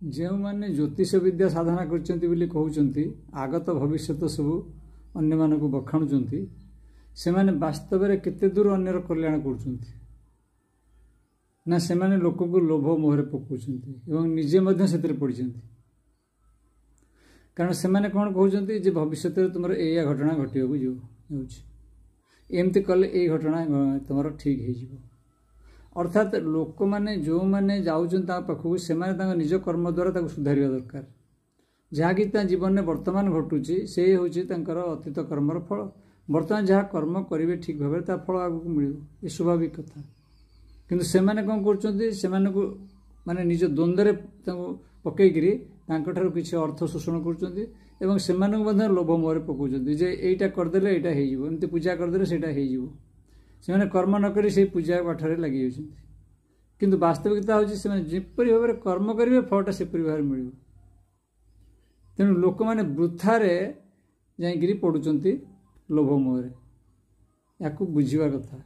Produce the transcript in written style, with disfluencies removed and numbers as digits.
जो मैंने ज्योतिष विद्या साधना कहते आगत भविष्य सब अन्य मानक बखाणुंट से वास्तव में केते दूर अन्यर कल्याण कर ना से लोक को लोभ मोहर पकाउं निजे पड़ी कारण से कौन कहते जे भविष्य तुम या घटना घटना एमती कले ये घटना तुम ठीक हो अर्थात लोक मैंने जो मैंने पाखक से निज कर्म द्वारा सुधार दरकार जहाँकि जीवन में वर्तमान घटुची से हूँ अतीत कर्मर फल बर्तमान जहाँ कर्म करेंगे ठीक भाव में फल आग को मिल ये स्वाभाविक कथा किंतु से कौन कर माने निज द्वंद्व पकईकरी किसी अर्थ शोषण कर लोभ मोहर पकाउं जे यहीटा करदे यहाँ होमती पूजा करदे से कर्म नक पूजा पाठ लगी किंतु वास्तविकता हूँ जिपरी भाव में कर्म करेंगे फलटा सेपरी भाव में मिल तेणु लोक मैंने वृथारे जाकि पड़ुंट लोभ मोहर या बुझा कथा।